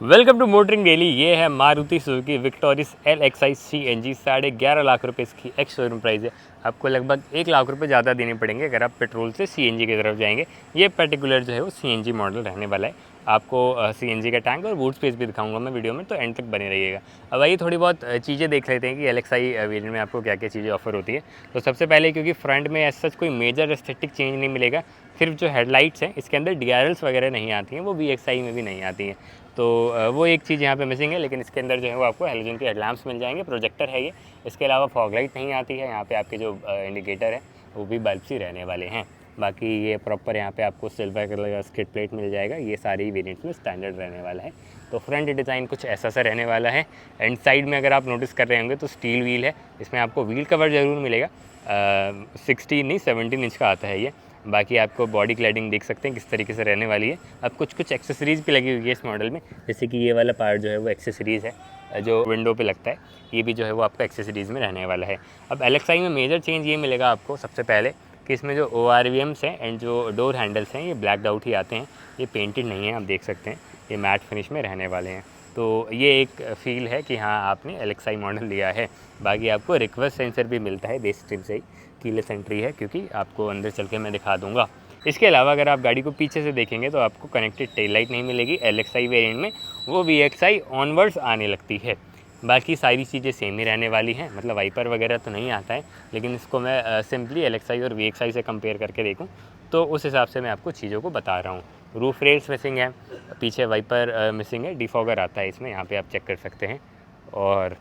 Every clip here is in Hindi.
Welcome to motoring daily. ये है Maruti Suzuki Victoris LXi CNG 11.5 lakh रुपये इसकी एक्स शोरूम प्राइस है। आपको लगभग 1 लाख रुपये ज़्यादा देने पड़ेंगे अगर आप पेट्रोल से CNG की तरफ जाएंगे। ये पर्टिकुलर जो है वो CNG मॉडल रहने वाला है। आपको CNG का टैंक और बूट स्पेस भी दिखाऊंगा मैं वीडियो में, तो एंड तक बने रहिएगा। अब आइए थोड़ी बहुत चीज़ें देख लेते हैं कि LXi वेरिएंट में आपको क्या क्या चीज़ें ऑफर होती है। तो सबसे पहले, क्योंकि फ्रंट में ऐसा कोई मेजर एस्थेटिक चेंज नहीं मिलेगा, सिर्फ जो हेडलाइट्स हैं इसके अंदर DRLs वगैरह नहीं आती हैं, वो VXi में भी नहीं आती हैं। तो वो एक चीज़ यहाँ पे मिसिंग है, लेकिन इसके अंदर जो है वो आपको हेलोजन के हेडलैम्प्स मिल जाएंगे, प्रोजेक्टर है ये। इसके अलावा फॉग लाइट नहीं आती है। यहाँ पे आपके जो इंडिकेटर है वो भी बल्ब्स ही रहने वाले हैं। बाकी ये प्रॉपर यहाँ पे आपको सिल्वर कलर का स्किड प्लेट मिल जाएगा। ये सारे वेरिएंट्स में स्टैंडर्ड रहने वाला है। तो फ्रंट डिज़ाइन कुछ ऐसा सा रहने वाला है। एंड साइड में अगर आप नोटिस कर रहे होंगे तो स्टील व्हील है। इसमें आपको व्हील कवर ज़रूर मिलेगा। 16 नहीं 17 इंच का आता है ये। बाकी आपको बॉडी क्लैडिंग देख सकते हैं किस तरीके से रहने वाली है। अब कुछ एक्सेसरीज़ भी लगी हुई है इस मॉडल में, जैसे कि ये वाला पार्ट जो है वो एक्सेसरीज़ है जो विंडो पे लगता है। ये भी जो है वो आपका एक्सेसरीज़ में रहने वाला है। अब LXi में मेजर चेंज ये मिलेगा आपको सबसे पहले कि इसमें जो ORVMs हैं एंड जो डोर हैंडल्स हैं ये ब्लैकड आउट ही आते हैं। ये पेंटेड नहीं है, आप देख सकते हैं। ये मैट फिनिश में रहने वाले हैं। तो ये एक फ़ील है कि हाँ आपने LXi मॉडल लिया है। बाकी आपको रिक्वेस्ट सेंसर भी मिलता है बेस ट्रिम से ही। कीलेस एंट्री है, क्योंकि आपको अंदर चल के मैं दिखा दूंगा। इसके अलावा अगर आप गाड़ी को पीछे से देखेंगे तो आपको कनेक्टेड टेल लाइट नहीं मिलेगी। LXi वेरिएंट में वो VXi ऑनवर्ड्स आने लगती है। बाकी सारी चीज़ें सेम ही रहने वाली हैं, मतलब वाइपर वगैरह तो नहीं आता है, लेकिन इसको मैं सिंपली LXi और VXi से कंपेयर करके देखूं तो उस हिसाब से मैं आपको चीज़ों को बता रहा हूँ। रूफ रेल्स मिसिंग है, पीछे वाइपर मिसिंग है, डिफॉगर आता है इसमें, यहाँ पे आप चेक कर सकते हैं। और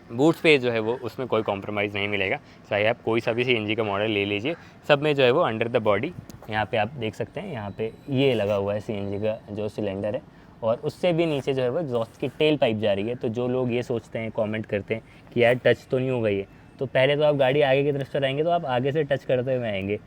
बूट स्पेस जो है वो उसमें कोई कॉम्प्रोमाइज़ नहीं मिलेगा। चाहे आप कोई सा भी CNG का मॉडल ले लीजिए, सब में जो है वो अंडर द बॉडी यहाँ पे आप देख सकते हैं। यहाँ पे ये लगा हुआ है CNG का जो सिलेंडर है, और उससे भी नीचे जो है वो एग्जॉस्ट की टेल पाइप जा रही है। तो जो लोग ये सोचते हैं, कमेंट करते हैं कि यार टच तो नहीं होगा ये, तो पहले तो आप गाड़ी आगे की तरफ चलाएंगे तो आप आगे से टच करते हुए आएंगे,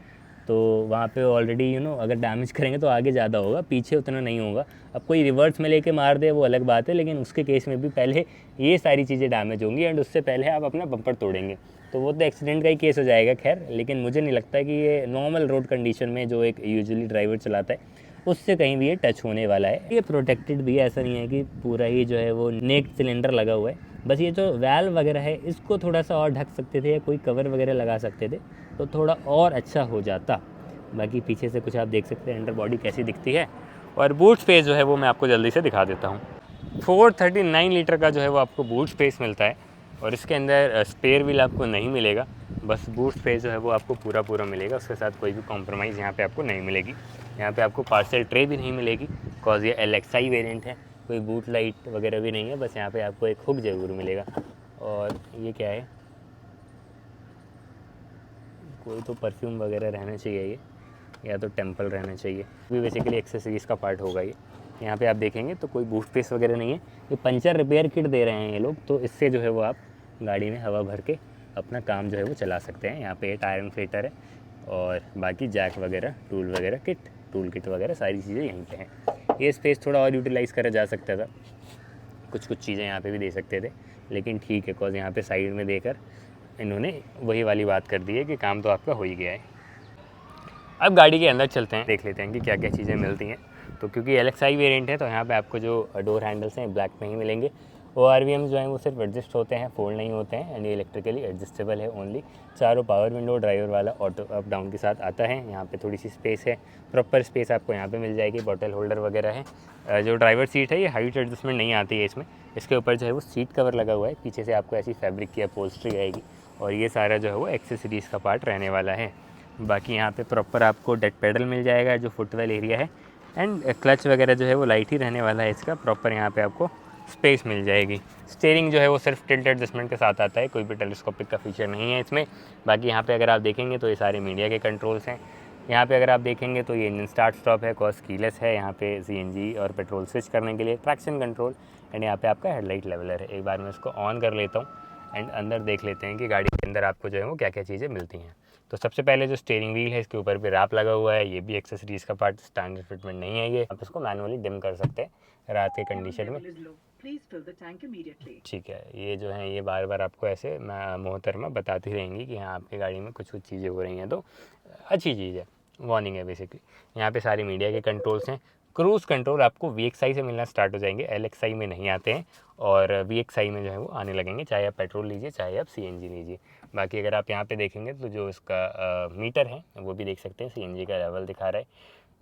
तो वहाँ पे ऑलरेडी अगर डैमेज करेंगे तो आगे ज़्यादा होगा, पीछे उतना नहीं होगा। अब कोई रिवर्स में लेके मार दे वो अलग बात है, लेकिन उसके केस में भी पहले ये सारी चीज़ें डैमेज होंगी एंड उससे पहले आप अपना बम्पर तोड़ेंगे, तो वो तो एक्सीडेंट का ही केस हो जाएगा। खैर, लेकिन मुझे नहीं लगता कि ये नॉर्मल रोड कंडीशन में जो एक यूजुअली ड्राइवर चलाता है उससे कहीं भी ये टच होने वाला है। ये प्रोटेक्टेड भी है, ऐसा नहीं है कि पूरा ही जो है वो नेक सिलेंडर लगा हुआ है। बस ये जो वैल्व वगैरह है इसको थोड़ा सा और ढक सकते थे या कोई कवर वगैरह लगा सकते थे तो थोड़ा और अच्छा हो जाता। बाकी पीछे से कुछ आप देख सकते हैं अंडर बॉडी कैसी दिखती है। और बूट स्पेस जो है वो मैं आपको जल्दी से दिखा देता हूँ। 439 लीटर का जो है वो आपको बूट स्पेस मिलता है, और इसके अंदर स्पेयर व्हील आपको नहीं मिलेगा। बस बूट स्पेस जो है वो आपको पूरा मिलेगा, उसके साथ कोई भी कॉम्प्रोमाइज़ यहाँ पे आपको नहीं मिलेगी। यहाँ पे आपको पार्सल ट्रे भी नहीं मिलेगी, बिकॉज ये LXi वेरिएंट है। कोई बूट लाइट वगैरह भी नहीं है, बस यहाँ पे आपको एक हुक ज़रूर मिलेगा। और ये क्या है, कोई तो परफ्यूम वगैरह रहना चाहिए ये, या तो टेम्पल रहना चाहिए। भी बेसिकली एक्सेसरीज़ का पार्ट होगा ये। यहाँ पे आप देखेंगे तो कोई बूट स्पेस वगैरह नहीं है। ये पंचर रिपेयर किट दे रहे हैं ये लोग, तो इससे जो है वो आप गाड़ी में हवा भर के अपना काम जो है वो चला सकते हैं। यहाँ पे एक टायर इन्फ्लेटर है, और बाकी जैक वगैरह, टूल किट वगैरह सारी चीज़ें यहीं पे हैं। ये स्पेस थोड़ा और यूटिलाइज़ करा जा सकता था, कुछ चीज़ें यहाँ पे भी दे सकते थे, लेकिन ठीक है, बिकॉज यहाँ पे साइड में देकर इन्होंने वही वाली बात कर दी है कि काम तो आपका हो ही गया है। अब गाड़ी के अंदर चलते हैं, देख लेते हैं कि क्या क्या चीज़ें मिलती हैं। तो क्योंकि LXi वेरिएंट है तो यहाँ पे आपको जो डोर हैंडल्स हैं ब्लैक में ही मिलेंगे। ORVM जो हैं वो सिर्फ एडजस्ट होते हैं, फोल्ड नहीं होते हैं, एंड ये इलेक्ट्रिकली एडजस्टेबल है ओनली। चारों पावर विंडो ड्राइवर वाला ऑटो अप डाउन के साथ आता है। यहाँ पे थोड़ी सी स्पेस है, प्रॉपर स्पेस आपको यहाँ पे मिल जाएगी। बॉटल होल्डर वगैरह है। जो ड्राइवर सीट है ये हाइट एडजस्टमेंट नहीं आती है इसमें। इसके ऊपर जो है वो सीट कवर लगा हुआ है, पीछे से आपको ऐसी फैब्रिक की अपहोल्स्ट्री आएगी, और ये सारा जो है वो एक्सेसरीज़ का पार्ट रहने वाला है। बाकी यहाँ पे प्रॉपर आपको डेड पेडल मिल जाएगा जो फुटवेल एरिया है, एंड क्लच वगैरह जो है वो लाइट ही रहने वाला है इसका। प्रॉपर यहाँ पे आपको स्पेस मिल जाएगी। स्टीयरिंग जो है वो सिर्फ टिल्ट एडजस्टमेंट के साथ आता है, कोई भी टेलीस्कोपिक का फीचर नहीं है इसमें। बाकी यहाँ पे अगर आप देखेंगे तो ये सारे मीडिया के कंट्रोल्स हैं। यहाँ पे अगर आप देखेंगे तो ये इंजन स्टार्ट स्टॉप है, कॉज कीलेस है। यहाँ पे CNG और पेट्रोल स्विच करने के लिए ट्रैक्शन कंट्रोल, एंड यहाँ पे आपका हेडलाइट लेवलर है। एक बार मैं इसको ऑन कर लेता हूँ एंड अंदर देख लेते हैं कि गाड़ी के अंदर आपको जो है वो क्या क्या चीज़ें मिलती हैं। तो सबसे पहले जो स्टीयरिंग व्हील है इसके ऊपर भी रैप लगा हुआ है, ये भी एक्सेसरीज का पार्ट, स्टैंडर्ड फिटमेंट नहीं है ये। आप इसको मैनुअली डिम कर सकते हैं रात के कंडीशन में। ठीक है, ये जो है ये बार बार आपको ऐसे मोहतरमा बताती रहेंगी कि हाँ आपकी गाड़ी में कुछ चीज़ें हो रही हैं, तो अच्छी चीज़ है, वार्निंग है बेसिकली। यहाँ पे सारी मीडिया के कंट्रोल्स हैं, क्रूज़ कंट्रोल आपको VXI से मिलना स्टार्ट हो जाएंगे, LXI में नहीं आते हैं और VXI में जो है वो आने लगेंगे, चाहे आप पेट्रोल लीजिए चाहे आप CNG लीजिए। बाकी अगर आप यहाँ पे देखेंगे तो जो इसका मीटर है वो भी देख सकते हैं, CNG का लेवल दिखा रहा है,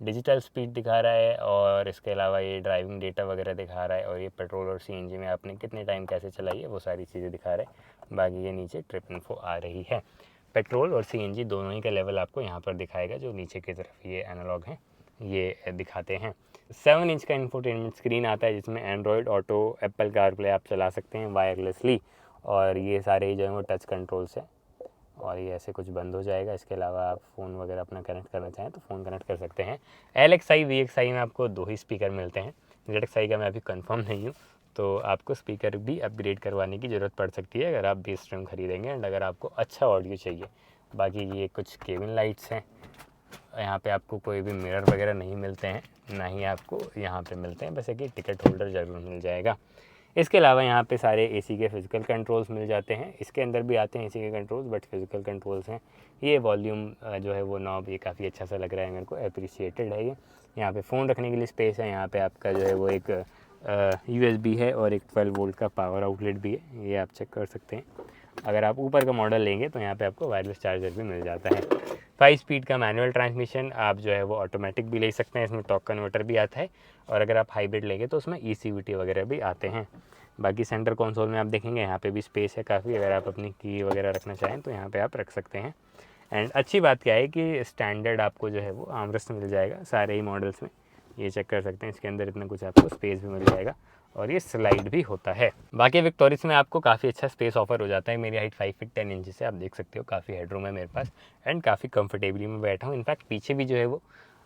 डिजिटल स्पीड दिखा रहा है और इसके अलावा ये ड्राइविंग डेटा वगैरह दिखा रहा है और ये पेट्रोल और CNG में आपने कितने टाइम कैसे चलाई है वो सारी चीज़ें दिखा रहा है। बाकी ये नीचे ट्रिप इन्फो आ रही है। पेट्रोल और CNG दोनों ही का लेवल आपको यहाँ पर दिखाएगा, जो नीचे की तरफ ये एनालॉग हैं ये दिखाते हैं। 7 इंच का इंफोटेनमेंट स्क्रीन आता है जिसमें एंड्रॉयड ऑटो, एप्पल कारप्ले आप चला सकते हैं वायरलेसली और ये सारे जो है वो टच कंट्रोल्स हैं और ये ऐसे कुछ बंद हो जाएगा। इसके अलावा आप फ़ोन वगैरह अपना कनेक्ट करना चाहें तो फ़ोन कनेक्ट कर सकते हैं। LXI VXI में आपको 2 ही स्पीकर मिलते हैं, ZXI का मैं अभी कंफर्म नहीं हूँ, तो आपको स्पीकर भी अपग्रेड करवाने की ज़रूरत पड़ सकती है अगर आप बेस ट्रिम खरीदेंगे एंड अगर आपको अच्छा ऑडियो चाहिए। बाकी ये कुछ केबिन लाइट्स हैं, यहाँ पे आपको कोई भी मिरर वगैरह नहीं मिलते हैं, ना ही आपको यहाँ पे मिलते हैं, बस एक डिकट होल्डर ज़रूर मिल जाएगा। इसके अलावा यहाँ पे सारे AC के फिज़िकल कंट्रोल्स मिल जाते हैं, इसके अंदर भी आते हैं AC के कंट्रोल्स बट फिज़िकल कंट्रोल्स हैं। ये वॉल्यूम जो है वो नॉब ये काफ़ी अच्छा सा लग रहा है मेरे को, अप्रिशिएटेड है ये। यहाँ पे फ़ोन रखने के लिए स्पेस है, यहाँ पे आपका जो है वो एक USB है और एक 12 वोल्ट का पावर आउटलेट भी है, ये आप चेक कर सकते हैं। अगर आप ऊपर का मॉडल लेंगे तो यहाँ पे आपको वायरलेस चार्जर भी मिल जाता है। 5 स्पीड का मैनुअल ट्रांसमिशन, आप जो है वो ऑटोमेटिक भी ले सकते हैं, इसमें टॉर्क कन्वर्टर भी आता है और अगर आप हाइब्रिड लेंगे तो उसमें ECVT वगैरह भी आते हैं। बाकी सेंटर कंसोल में आप देखेंगे यहाँ पे भी स्पेस है काफ़ी, अगर आप अपनी की वगैरह रखना चाहें तो यहाँ पे आप रख सकते हैं। एंड अच्छी बात क्या है कि स्टैंडर्ड आपको जो है वो आर्मरेस्ट मिल जाएगा सारे ही मॉडल्स में, ये चेक कर सकते हैं। इसके अंदर इतना कुछ आपको स्पेस भी मिल जाएगा और ये स्लाइड भी होता है। बाकी विक्टोरिस में आपको काफ़ी अच्छा स्पेस ऑफर हो जाता है। मेरी हाइट 5 फीट 10 इंच है, आप देख सकते हो काफ़ी हेडरूम है मेरे पास एंड काफ़ी कंफर्टेबली मैं बैठा हूँ। इनफैक्ट पीछे भी जो है वो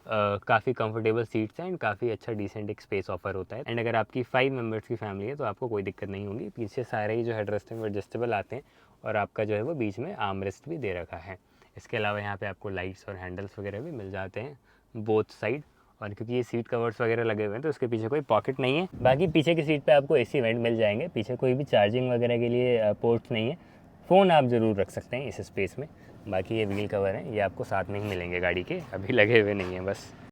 काफ़ी कंफर्टेबल सीट्स हैं एंड काफ़ी अच्छा डिसेंट एक स्पेस ऑफर होता है। एंड अगर आपकी 5 मेंबर्स की फैमिली है तो आपको कोई दिक्कत नहीं होगी, पीछे सारे ही जो हेडरेस्ट हैं वो एडजस्टेबल आते हैं और आपका जो है वो बीच में आर्म रेस्ट भी दे रखा है। इसके अलावा यहाँ पे आपको लाइट्स और हैंडल्स वगैरह भी मिल जाते हैं बोथ साइड, और क्योंकि ये सीट कवर्स वगैरह लगे हुए हैं तो उसके पीछे कोई पॉकेट नहीं है। बाकी पीछे की सीट पे आपको AC वेंट मिल जाएंगे, पीछे कोई भी चार्जिंग वगैरह के लिए पोर्ट्स नहीं है, फ़ोन आप ज़रूर रख सकते हैं इस स्पेस में। बाकी ये व्हील कवर हैं, ये आपको साथ में ही मिलेंगे गाड़ी के, अभी लगे हुए नहीं हैं बस।